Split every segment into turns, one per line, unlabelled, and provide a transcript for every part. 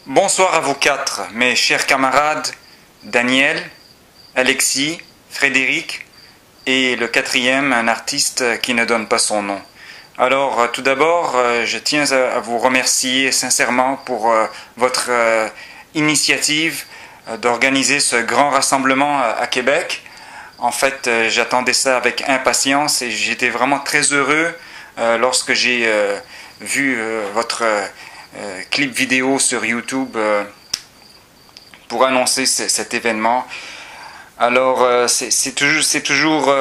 Bonsoir à vous quatre, mes chers camarades Daniel, Alexis, Frédéric et le quatrième, un artiste qui ne donne pas son nom. Alors, tout d'abord, je tiens à vous remercier sincèrement pour votre initiative d'organiser ce grand rassemblement à Québec. En fait, j'attendais ça avec impatience et j'étais vraiment très heureux lorsque j'ai vu votre clip vidéo sur YouTube pour annoncer cet événement. Alors, c'est toujours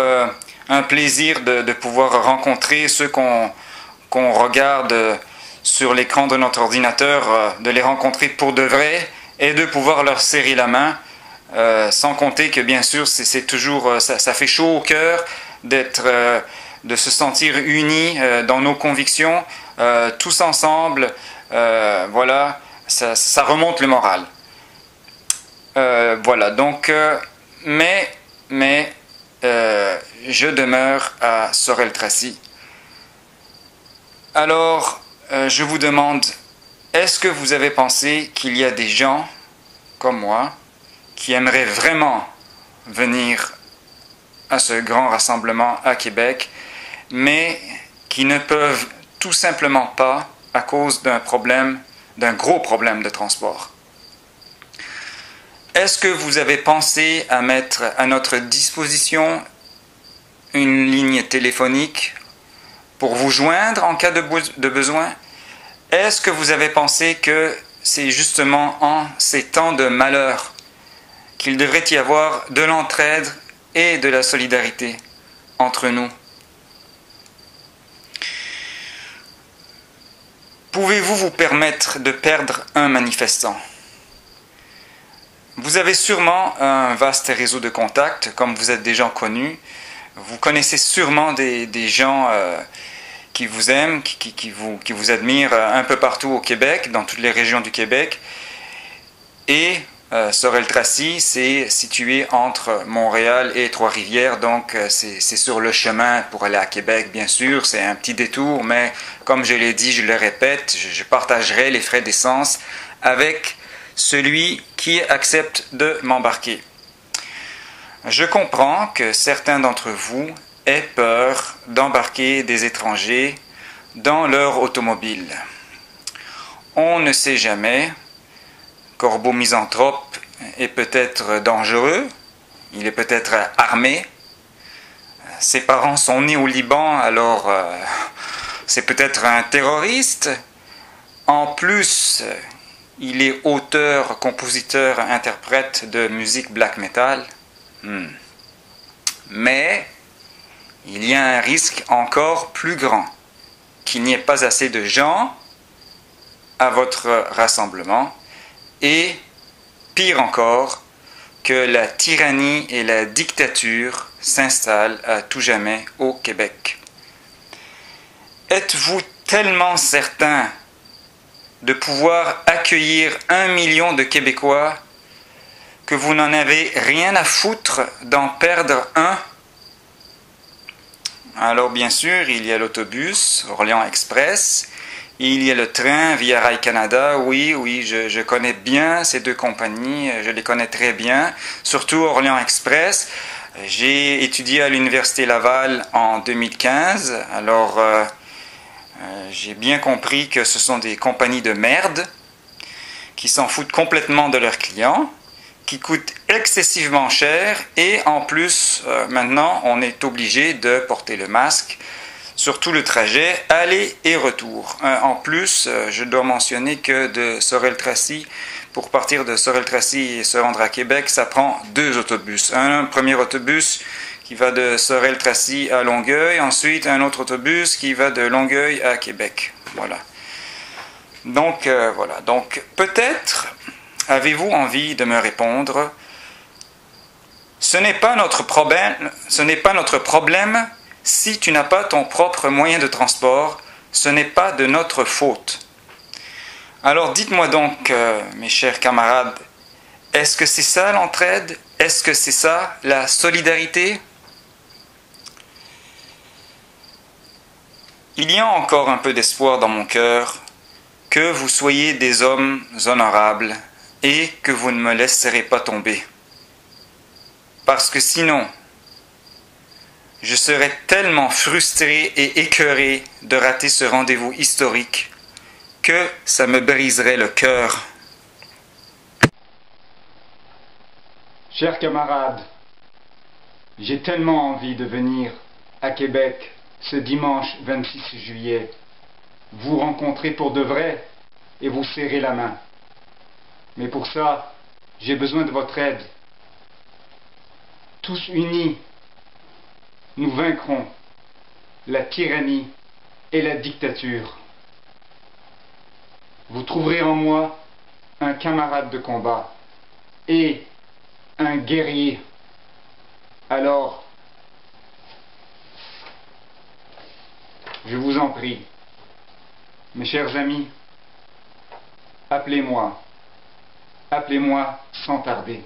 un plaisir de pouvoir rencontrer ceux qu'on regarde sur l'écran de notre ordinateur, de les rencontrer pour de vrai et de pouvoir leur serrer la main. Sans compter que bien sûr c'est toujours ça fait chaud au cœur de se sentir unis dans nos convictions, tous ensemble. Voilà, ça remonte le moral. Voilà, donc mais je demeure à Sorel-Tracy. Alors je vous demande, est-ce que vous avez pensé qu'il y a des gens comme moi qui aimeraient vraiment venir à ce grand rassemblement à Québec, mais qui ne peuvent tout simplement pas à cause d'un gros problème de transport? Est-ce que vous avez pensé à mettre à notre disposition une ligne téléphonique pour vous joindre en cas de besoin? Est-ce que vous avez pensé que c'est justement en ces temps de malheur qu'il devrait y avoir de l'entraide et de la solidarité entre nous? Pouvez-vous vous permettre de perdre un manifestant? Vous avez sûrement un vaste réseau de contacts, comme vous êtes des gens connus. Vous connaissez sûrement des gens qui vous aiment, qui vous admirent un peu partout au Québec, dans toutes les régions du Québec. Et Sorel-Tracy, c'est situé entre Montréal et Trois-Rivières, donc c'est sur le chemin pour aller à Québec, bien sûr. C'est un petit détour, mais comme je l'ai dit, je le répète, je partagerai les frais d'essence avec celui qui accepte de m'embarquer. Je comprends que certains d'entre vous aient peur d'embarquer des étrangers dans leur automobile. On ne sait jamais. Corbeau misanthrope est peut-être dangereux, il est peut-être armé. Ses parents sont nés au Liban, alors c'est peut-être un terroriste. En plus, il est auteur, compositeur, interprète de musique black metal. Mais il y a un risque encore plus grand, qu'il n'y ait pas assez de gens à votre rassemblement. Et, pire encore, que la tyrannie et la dictature s'installent à tout jamais au Québec. Êtes-vous tellement certain de pouvoir accueillir 1 million de Québécois que vous n'en avez rien à foutre d'en perdre un? Alors bien sûr, il y a l'autobus Orléans Express. Il y a le train Via Rail Canada. Oui, je connais bien ces deux compagnies, je les connais très bien, surtout Orléans Express. J'ai étudié à l'Université Laval en 2015, alors j'ai bien compris que ce sont des compagnies de merde qui s'en foutent complètement de leurs clients, qui coûtent excessivement cher et en plus, maintenant, on est obligé de porter le masque sur tout le trajet, aller et retour. En plus, je dois mentionner que de Sorel-Tracy, pour partir de Sorel-Tracy et se rendre à Québec, ça prend 2 autobus. Un premier autobus qui va de Sorel-Tracy à Longueuil, ensuite un autre autobus qui va de Longueuil à Québec. Voilà. Donc, voilà. Donc, peut-être avez-vous envie de me répondre, ce n'est pas notre problème. Si tu n'as pas ton propre moyen de transport, ce n'est pas de notre faute. Alors dites-moi donc, mes chers camarades, est-ce que c'est ça l'entraide? Est-ce que c'est ça la solidarité? Il y a encore un peu d'espoir dans mon cœur que vous soyez des hommes honorables et que vous ne me laisserez pas tomber. Parce que sinon, je serais tellement frustré et écœuré de rater ce rendez-vous historique que ça me briserait le cœur.
Chers camarades, j'ai tellement envie de venir à Québec ce dimanche 26 juillet, vous rencontrer pour de vrai et vous serrer la main. Mais pour ça, j'ai besoin de votre aide. Tous unis, nous vaincrons la tyrannie et la dictature. Vous trouverez en moi un camarade de combat et un guerrier. Alors, je vous en prie, mes chers amis, appelez-moi sans tarder.